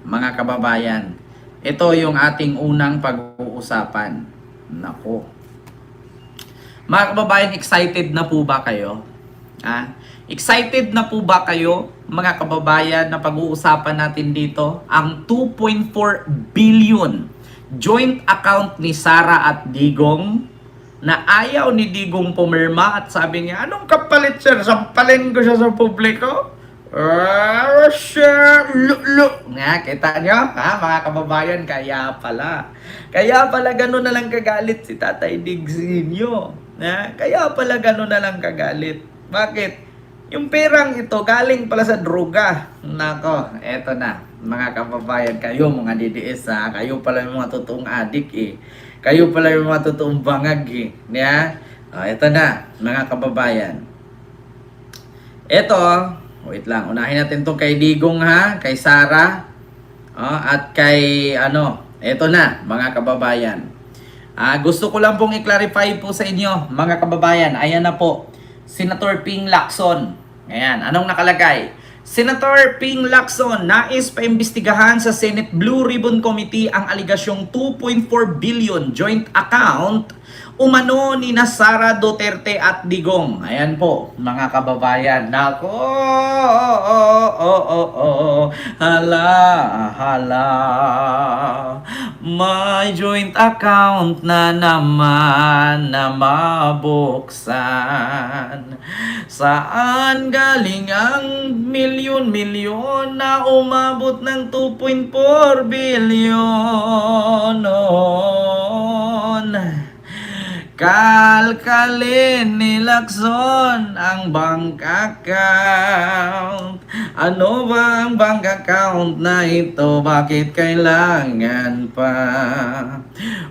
mga kababayan. Ito yung ating unang pag-uusapan. Nako. Mga kababayan, excited na po ba kayo? Excited na po ba kayo, mga kababayan, na pag-uusapan natin dito? Ang 2.4 billion joint account ni Sara at Digong, na ayaw ni Digong pumirma at sabi niya, anong kapalit sir? Sampalin ko siya sa publiko? Nga, kita nyo? Mga kababayan, kaya pala. Kaya pala gano'n na lang kagalit si Tatay Digsinyo. Kaya pala gano'n na lang kagalit. Bakit? Yung perang ito galing pala sa droga. Nako, eto na. Mga kababayan, kayo mga DDS kayo pala yung mga totoong adik Kayo pala yung mga totoong bangag eto na, mga kababayan. Eto, wait lang, unahin natin to kay Digong kay Sara, at kay eto na, mga kababayan. Gusto ko lang pong i-clarify po sa inyo, mga kababayan. Ayan na po, Senator Ping Lacson. Ayan, anong nakalagay? Senator Ping Lacson, nais paimbestigahan sa Senate Blue Ribbon Committee ang aligasyong 2.4 billion joint account umano ni Sara Duterte at Digong. Ayan po, mga kababayan. Nako, hala, may joint account na naman na mabuksan. Saan galing ang milyon-milyon na umabot ng 2.4 billion? Kalkalin ni Lacson ang bank account. Ano ba ang bank account na ito? Bakit kailangan pa?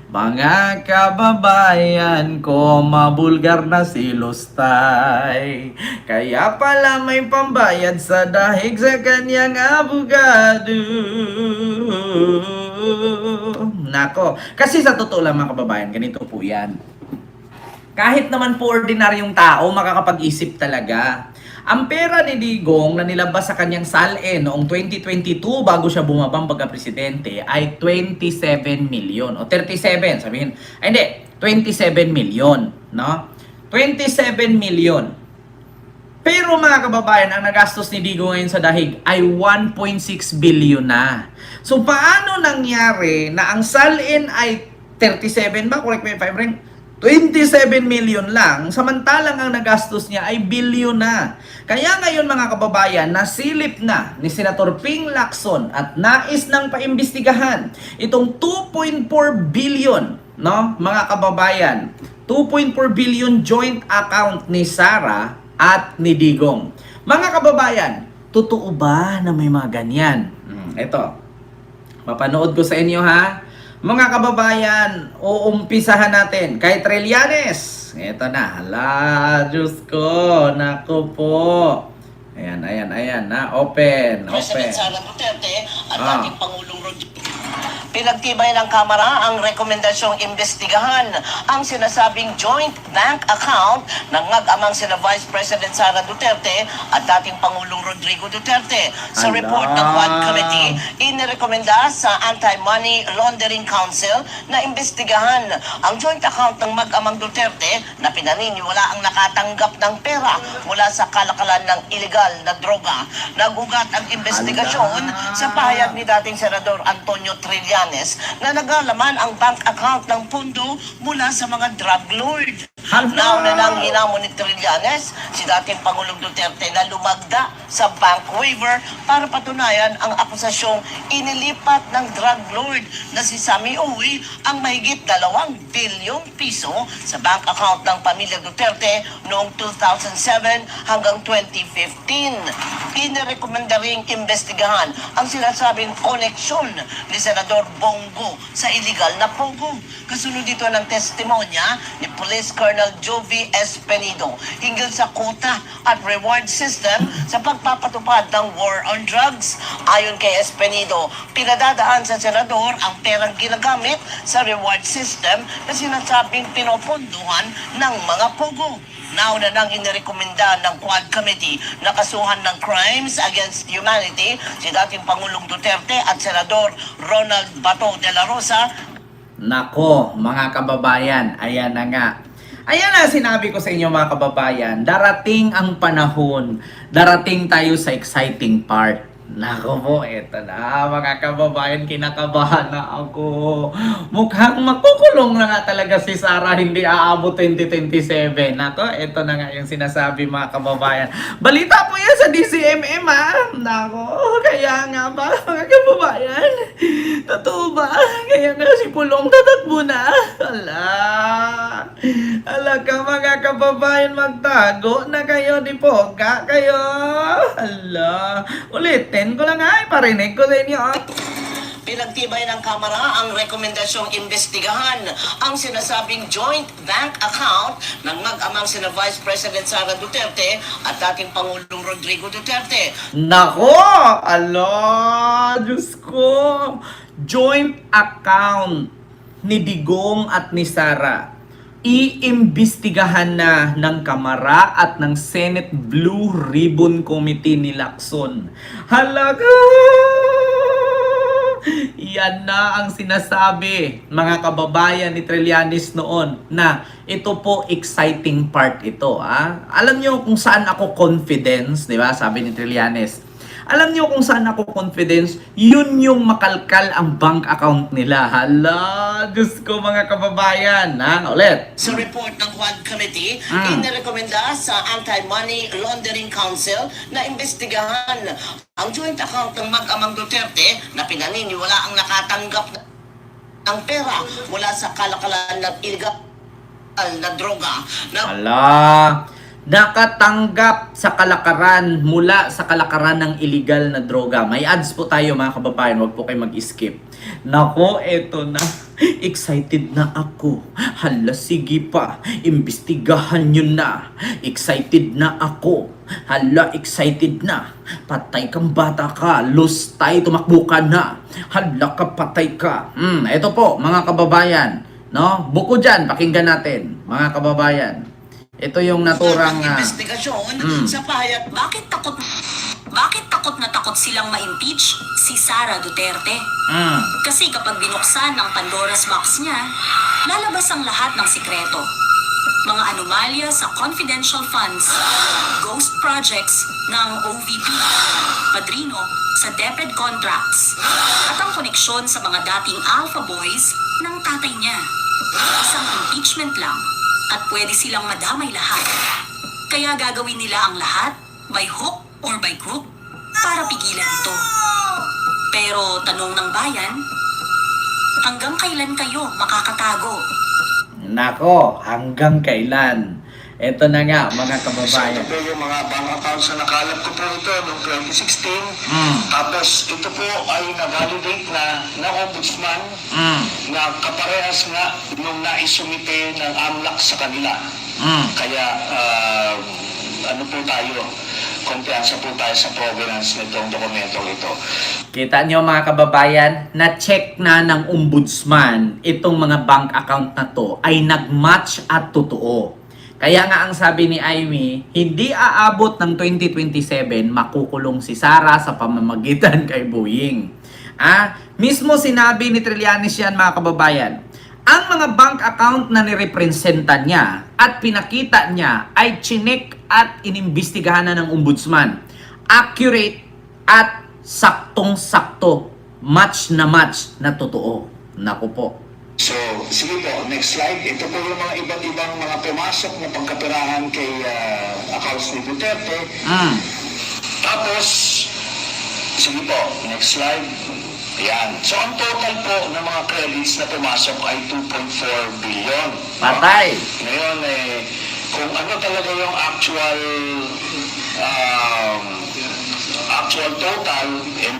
Mga kababayan ko, mabulgar na si Lustay. Kaya pala may pambayad sa dahig sa kanyang abogado. Nako, kasi sa totoo lang mga kababayan, ganito po yan. Kahit naman po ordinaryong tao, makakapag-isip talaga. Ang pera ni Digong na nilabas sa kanyang SALN noong 2022 bago siya bumabang pagka-presidente ay 27 million o 37, sabihin. Ay hindi, 27 million, no? 27 million. Pero mga kababayan, ang nagastos ni Digong ngayon sa dahig ay 1.6 billion na. So paano nangyari na ang SALN ay 37 ba? Correct me if I'm wrong. 27 million lang, samantalang ang nagastos niya ay bilyon na. Kaya ngayon mga kababayan, nasilip na ni Senator Ping Lacson at nais nang paimbestigahan itong 2.4 billion, no, mga kababayan. 2.4 billion joint account ni Sara at ni Digong. Mga kababayan, totoo ba na may mga ganyan? Ito, mapanood ko sa inyo Mga kababayan, uumpisahan natin kay Trillanes. Ito na. Hala, Diyos ko. Naku po. Ayan. Open. President Sara Duterte at ating Pangulong pinagtibay ng Kamara ang rekomendasyong imbestigahan ang sinasabing joint bank account ng nag-amang sina Vice President Sara Duterte at dating Pangulong Rodrigo Duterte. Sa report ng Quad Committee, inirekomenda sa Anti-Money Laundering Council na imbestigahan ang joint account ng mag-amang Duterte na pinaniniwala ang nakatanggap ng pera mula sa kalakalan ng illegal na droga. Nagugat ang investigasyon sa pahayag ni dating Senador Antonio Trillanes na naglalaman ang bank account ng pondo mula sa mga drug lord. Nauna nang hinamon ni Trillanes si dating Pangulong Duterte na lumagda sa bank waiver para patunayan ang akusasyong inilipat ng drug lord na si Sammy Uy ang mahigit 2 bilyong piso sa bank account ng pamilya Duterte noong 2007 hanggang 2015. Inirekomenda ring imbestigahan ang sinasabing koneksyon ni Senador Bongo sa illegal na pogo. Kasunod dito ng testimonya ni Police Colonel Jovi Espenido hinggil sa quota at reward system sa pagpapatupad ng war on drugs. Ayon kay Espenido, pinadadaan sa senador ang perang ginagamit sa reward system na sinasabing pinoponduhan ng mga pogo. nauna nang inirekomenda ng Quad Committee na kasuhan ng crimes against humanity si dating Pangulong Duterte at Senador Ronald Bato de la Rosa. Nako, mga kababayan, ayan na nga. Ayan na sinabi ko sa inyo mga kababayan, darating ang panahon, darating tayo sa exciting part. Nako po, eto na mga kababayan, kinakabahan na ako. Mukhang makukulong na nga talaga si Sara, hindi aabot 2027. Nako, eto na nga yung sinasabi mga kababayan. Balita po yan sa DCMM ha. Nako, kaya nga ba mga kababayan? Totoo ba? Kaya nga si Pulong tatakbo na. Ala ka mga kababayan, magtago na kayo, di poga kayo. Ala, ulitin ko lang ay, parinig ko sa inyo. Pinagtibay ng Kamara ang rekomendasyong imbestigahan ang sinasabing joint bank account ng mag-amang sina Vice President Sara Duterte at dating Pangulong Rodrigo Duterte. Nako! Ala! Diyos ko! Joint account ni Digong at ni Sara. Iimbestigahan na ng Kamara at ng Senate Blue Ribbon Committee ni Lacson. Halaga! Yan na ang sinasabi mga kababayan ni Trillanes noon na ito po exciting part ito. Alam nyo kung saan ako confidence, di ba? Sabi ni Trillanes. Alam nyo kung saan ako confidence, yun yung makalkal ang bank account nila. Hala, Diyos ko mga kababayan. Ulit. Sa report ng Quad Committee, inirekomenda sa Anti-Money Laundering Council na imbestigahan ang joint account ng mag-amang Duterte na pinaniniwala ang nakatanggap ng pera mula sa kalakalan ng illegal na droga. Nakatanggap sa kalakaran mula sa kalakaran ng illegal na droga. May ads po tayo mga kababayan, wag po kayo mag-skip. Nako, eto na. Excited na ako. Hala, sige pa. Imbestigahan nyo na. Excited na ako. Hala, excited na. Patay kang bata ka. Lost tayo, tumakbo ka na. Hala ka, patay ka. Eto po, mga kababayan. No? Buko dyan, pakinggan natin, mga kababayan. Ito yung naturang investigasyon sa pahayag bakit takot na takot silang ma-impeach si Sara Duterte. Kasi kapag binuksan ang Pandora's box niya, lalabas ang lahat ng sikreto. Mga anomalya sa confidential funds, ghost projects ng OVP, padrino sa DepEd contracts, at ang koneksyon sa mga dating alpha boys ng tatay niya. Isang impeachment lang at pwede silang madamay lahat. Kaya gagawin nila ang lahat by hook or by crook para pigilan ito. Pero tanong ng bayan, hanggang kailan kayo makakatago? Nako, hanggang kailan? Ito na nga mga kababayan. Ito po yung mga bank accounts na nakalap ko po ito noong 2016. Tapos ito po ay na-validate na ng ombudsman na kaparehas nga nung naisumite ng AMLAC sa kanila. Kaya ano po tayo, kumpiyansa po tayo sa provenance nitong dokumentong ito. Kita nyo mga kababayan, na-check na ng ombudsman itong mga bank account na to ay nag-match at totoo. Kaya nga ang sabi ni Amy, hindi aabot ng 2027 makukulong si Sara sa pamamagitan kay Boying. Mismo sinabi ni Trillanes yan mga kababayan. Ang mga bank account na nirepresenta niya at pinakita niya ay chinek at inimbestigahan na ng ombudsman. Accurate at saktong-sakto. Match na totoo. Naku po. So, sige po, next slide. Ito po yung mga iba't ibang mga pumasok na pagkapirahan kay accounts ni Duterte. Tapos, sige po, next slide. Ayan. So, ang total po ng mga credits na pumasok ay 2.4 billion. Patay. Ngayon, kung ano talaga yung actual total,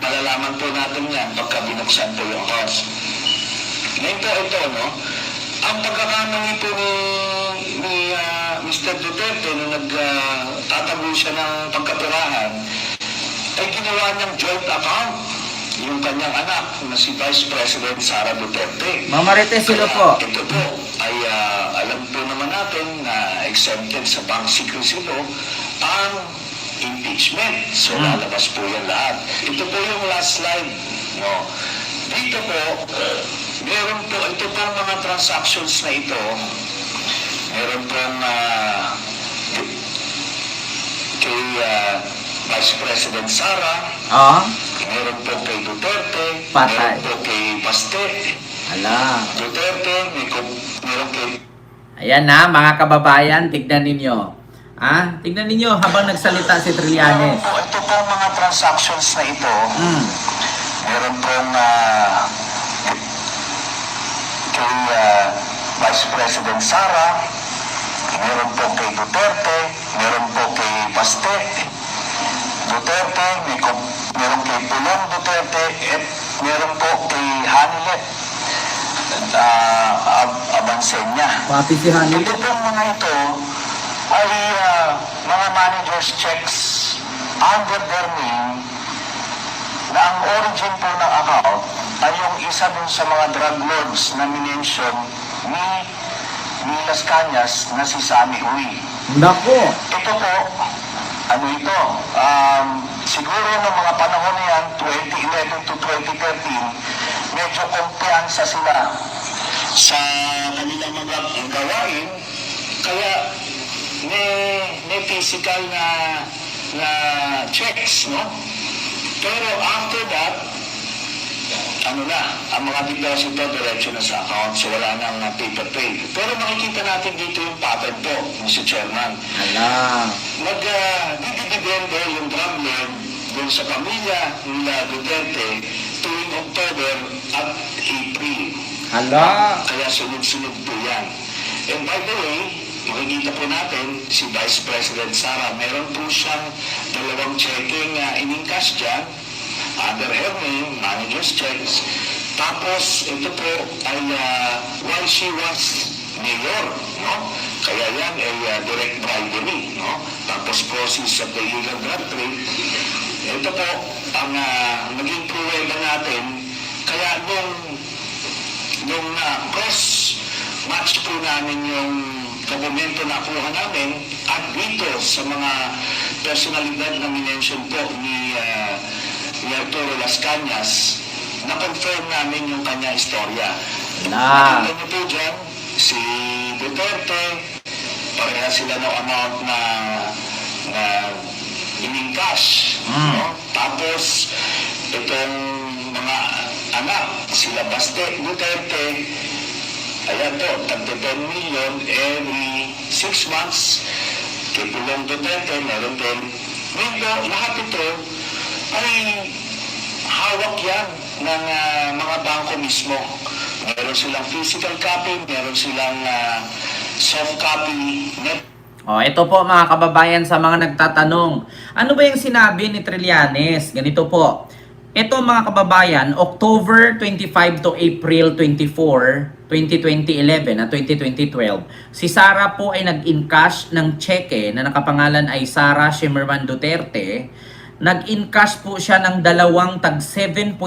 malalaman po natin yan pagka binuksan po yung accounts. Ngayon po ito, no? Ang pagkakamali po ni Mr. Duterte nung nagtatago siya ng pagkapirahan, ay ginawa niyang joint account yung kanyang anak na si Vice President Sara Duterte. Mamarites sila po. Ito po ay alam po naman natin na exempted sa bank secrecy law ang impeachment. So lalabas po yan lahat. Ito po yung last slide. No? Dito po, meron po, ito po mga transactions na ito, meron pong kay Vice President Sara, Ah, meron po kay Duterte, Patay. meron po kay Paste, ala. Duterte, meron kay... Ayan na, mga kababayan, tignan ninyo. Tignan ninyo habang nagsalita si Trillanes. Ito po mga transactions na ito, meron pong kay Vice President Sara, meron po kay Duterte, meron po kay Paste, Duterte, meron kay Pulong Duterte, at meron po kay Hanilet Abansenya. Pati si Hanil. Ito pong mga ito ay mga managers checks under their name na ang origin po ng account ay yung isa dun sa mga drug lords na minention ni Las Cañas na si Sammy Uy. Nako. Ito po, ano ito? Siguro ng mga panahon na yan, 2011 to 2013, medyo kumpiyansa sila sa kanilang mga gawain, kaya may physical na checks, no? Pero after that, ano na, ang mga deposito diretso na sa account, so wala nang paper trail. Pero makikita natin dito yung pattern po, Mr. Chairman. Ala. Nag-didibende yung drug lord dun sa pamilya nila Duterte tuwing October at April. Ala. Kaya sunod-sunod po yan. And by the way, makikita po natin si Vice President Sara, meron po siyang dalawang checking in-encash dyan under her name, manager's checks. Tapos, ito po ay while she was mayor, no? Kaya yan ay direct bribery, no? Tapos process of the illegal drug trade. Ito po ang naging pruweba natin. Kaya nung cross-match po namin yung dokumento na kuha namin at dito sa mga personalidad na minention po ni Arturo Las Cañas, na-confirm namin yung kanya istorya. Na. Nakita niyo po dyan, si Duterte, pareha sila ng amount na in-encash. No? Tapos, itong mga anak, sila Baste, Duterte, ayan po, tagto 10 million every 6 months. Kay Pulong Duterte, meron din. Ngayon, lahat ito ay hawak yan ng mga bangko mismo. Meron silang physical copy, meron silang soft copy. Ito po mga kababayan sa mga nagtatanong. Ano ba yung sinabi ni Trillanes? Ganito po. Ito mga kababayan, October 25 to April 24, 2011 at 2012, si Sara po ay nag-encash ng cheque na nakapangalan ay Sara Shimerman Duterte. Nag-encash po siya ng dalawang tag 7.4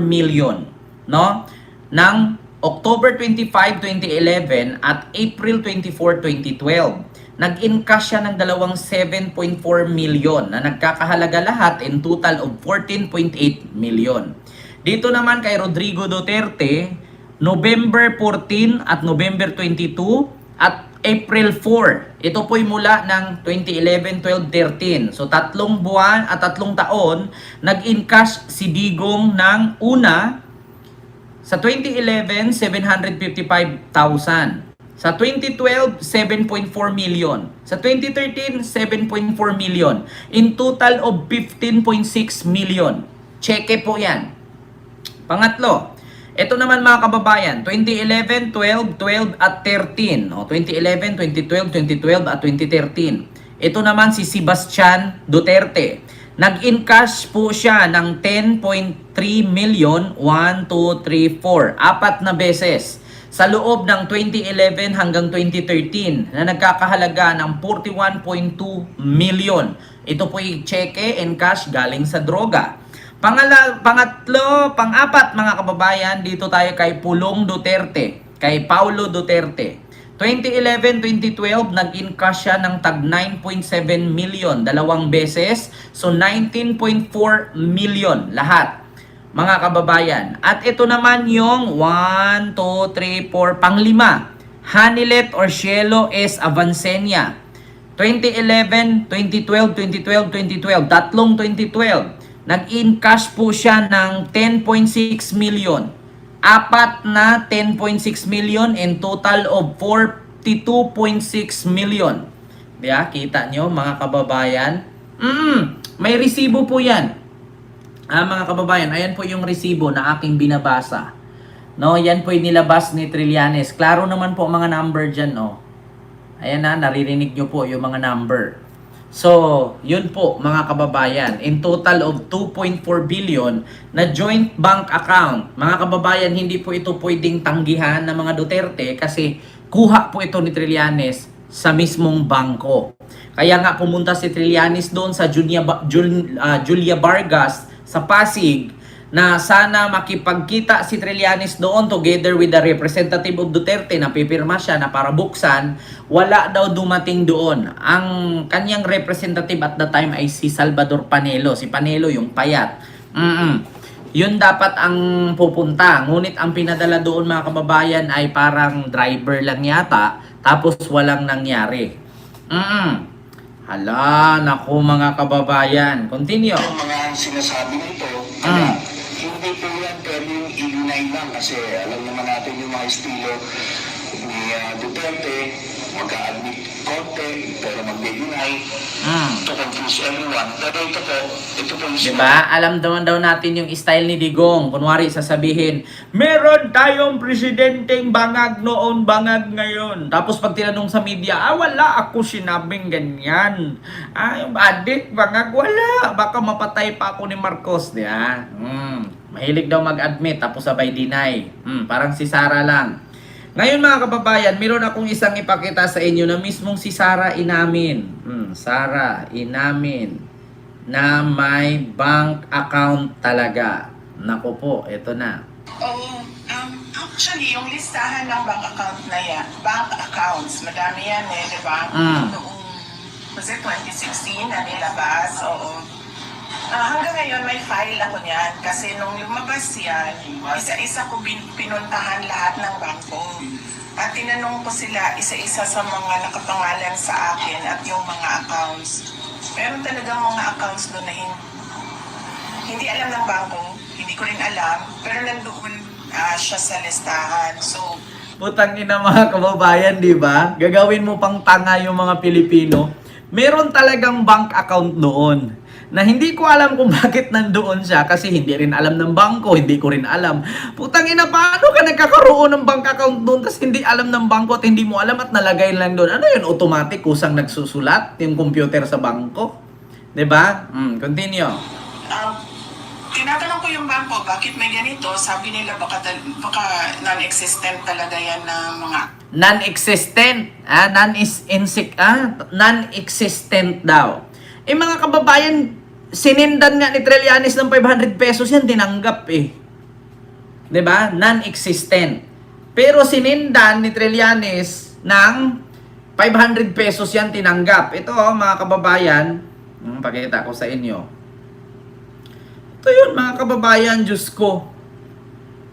million, no? Ng October 25, 2011 at April 24, 2012. Nag-encash siya ng dalawang 7.4 million na nagkakahalaga lahat in total of 14.8 million. Dito naman kay Rodrigo Duterte, November 14 at November 22 at April 4. Ito po'y mula ng 2011, 12, 13. So, 3 buwan at 3 taon, nag-encash si Digong ng una. Sa 2011, 755,000. Sa 2012, 7.4 million. Sa 2013, 7.4 million. In total of 15.6 million. Cheque po yan. Pangatlo, ito naman mga kababayan, 2011, 12, 12 at 13. 2011, 2012, 2012 at 2013. Ito naman si Sebastian Duterte. Nag-encash po siya ng 10.3 million, 1, 2, 3, 4. 4 na beses. Sa loob ng 2011 hanggang 2013 na nagkakahalaga ng 41.2 million. Ito po yung cheque and cash galing sa droga. Pang-apat mga kababayan, dito tayo kay Pulong Duterte, kay Paulo Duterte. 2011-2012, nag-encash siya ng tag 9.7 million, dalawang beses. So, 19.4 million lahat, mga kababayan. At ito naman yung 1, 2, 3, 4, panglima. Hanilet or Cielo S. Avancenia. 2011, 2012, 2012, 2012. Tatlong 2012. Nag-encash po siya ng 10.6 million. Apat na 10.6 million and total of 42.6 million. Diya, kita nyo mga kababayan? May resibo po yan. Mga kababayan, ayan po yung resibo na aking binabasa. No, yan po yung nilabas ni Trillanes. Klaro naman po mga number dyan, no. Ayan na, naririnig nyo po yung mga number. So, yun po mga kababayan, in total of 2.4 billion na joint bank account. Mga kababayan, hindi po ito pwedeng tanggihan ng mga Duterte kasi kuha po ito ni Trillanes sa mismong bangko. Kaya nga pumunta si Trillanes doon sa Julia Vargas sa Pasig na sana makipagkita si Trillanes doon together with the representative of Duterte na pipirma siya na para buksan. Wala daw dumating doon. Ang kanyang representative at the time ay si Salvador Panelo. Si Panelo yung payat. Yun dapat ang pupunta. Ngunit ang pinadala doon mga kababayan ay parang driver lang yata. Tapos walang nangyari. Hala, naku mga kababayan. Continue. Yung mga sinasabi nito, kaya hindi po yan pwedeng i-unite lang kasi alam naman natin yung mga estilo ni Duterte, magka-admit konti, pero mag-unite to confuse everyone. Pero ito po yung Diba? Alam daw natin yung style ni Digong. Kunwari sasabihin, meron tayong presidenteng bangag noon, bangag ngayon. Tapos pag tinanong sa media, wala ako sinabing ganyan. Yung adik, bangag, wala. Baka mapatay pa ako ni Marcos. Diba? Mahilig daw mag-admit, tapos sabay deny. Parang si Sara lang. Ngayon mga kababayan, meron akong isang ipakita sa inyo na mismong si Sara inamin. Sara inamin na may bank account talaga. Naku po, ito na. Actually, yung listahan ng bank account na yan, bank accounts, madami yan di ba? Noong, was it 2016 na nilabas? Oo. Hanggang ngayon, may file ako niyan kasi nung lumabas yan, isa-isa ko pinuntahan lahat ng bangko. At tinanong ko sila isa-isa sa mga nakapangalan sa akin at yung mga accounts. Meron talagang mga accounts doon na hindi alam ng bangko, hindi ko rin alam, pero nandoon siya sa listahan. So, Putang ina mga kababayan, di ba? Gagawin mo pang tanga yung mga Pilipino. Meron talagang bank account doon. Na hindi ko alam kung bakit nandoon siya kasi hindi rin alam ng bangko, hindi ko rin alam. Putang ina, paano ka nagkakaroon ng bank account doon tapos hindi alam ng bangko at hindi mo alam at nalagay lang doon? Ano yun? Automatic kusang nagsusulat yung computer sa bangko? 'Di ba? Continue. tinatanong ko yung bangko, bakit may ganito? Sabi nila baka non-existent talaga yan na mga Non-existent. Non-existent daw. Mga kababayan, sinindan nga ni Trillanes ng 500 pesos yan, tinanggap eh. 'Di ba? Non-existent. Pero sinindan ni Trillanes ng 500 pesos yan, tinanggap. Ito mga kababayan, pakita ko sa inyo. Ito yun mga kababayan, Diyos ko.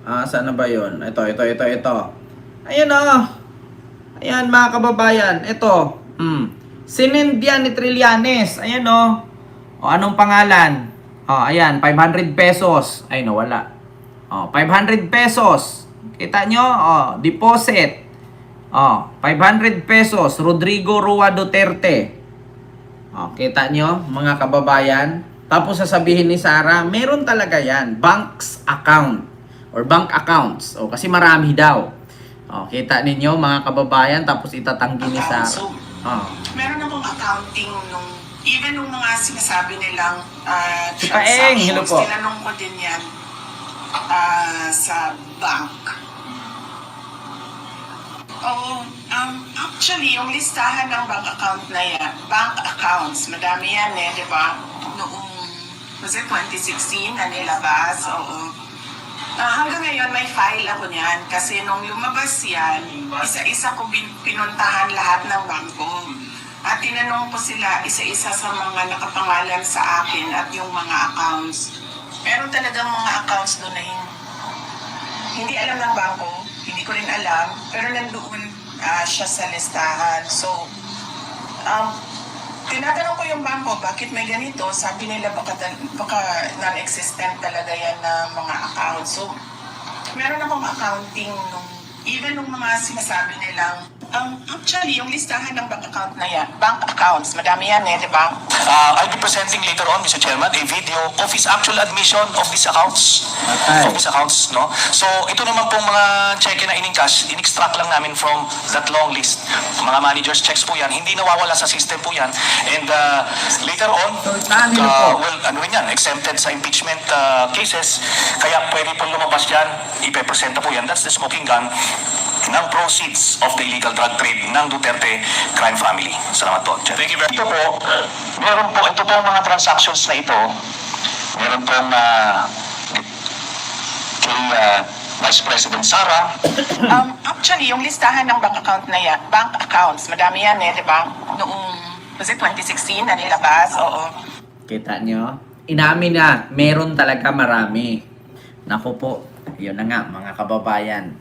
Saan na ba yun? Ito. Ayan Ayan mga kababayan, ito. Sinend yan ni Trillanes. Ayan anong pangalan? Ayan, 500 pesos. Ay, nawala. 500 pesos. Kita nyo? Deposit. 500 pesos. Rodrigo Rua Duterte. Kita nyo, mga kababayan? Tapos sasabihin ni Sara, meron talaga yan. Bank's account. Or bank accounts. Kasi marami daw. Kita ninyo, mga kababayan? Tapos itatanggi ni Sara. So, meron namang accounting nung even nung mga sinasabi nilang Si Paeng, hello po. tinanong ko din yan sa bank. Actually, yung listahan ng bank account na yan, bank accounts, madami yan di ba? Noong, was it 2016 na nilabas? Oo. Hanggang ngayon, ngayon may file ako niyan kasi nung lumabas yan, isa-isa ko pinuntahan lahat ng bangko. At tinanong ko sila isa-isa sa mga nakapangalan sa akin at yung mga accounts. Meron talagang mga accounts doon na hindi alam ng bangko, hindi ko rin alam, pero nandoon siya sa listahan. So, tinatanong ko yung bangko, bakit may ganito? Sabi nila baka non-existent talaga yan na mga accounts. So, meron akong accounting even nung mga sinasabi nilang, actually, yung listahan ng bank account na yan, bank accounts, madami yan di ba? I'll be presenting later on, Mr. Chairman, a video of his actual admission of these accounts. Okay. Of these accounts, no? So, ito naman pong mga cheque na in-encash, in-extract lang namin from that long list. Mga managers checks po yan, hindi nawawala sa system po yan. And later on, saan nila po? well, ano rin yan, exempted sa impeachment cases, kaya pwede po lumabas yan, ipepresenta po yan. That's the smoking gun ng proceeds of the illegal drug trade ng Duterte crime family. Salamat po. Thank you very much. Ito po, ito po mga transactions na ito, meron pong kay Vice President Sara. Actually, yung listahan ng bank account na yan, bank accounts, madami yan di ba? Noong, was it 2016 na nilabas? Oo. Kita nyo? Inamin na, meron talaga marami. Naku po, yun na nga mga kababayan.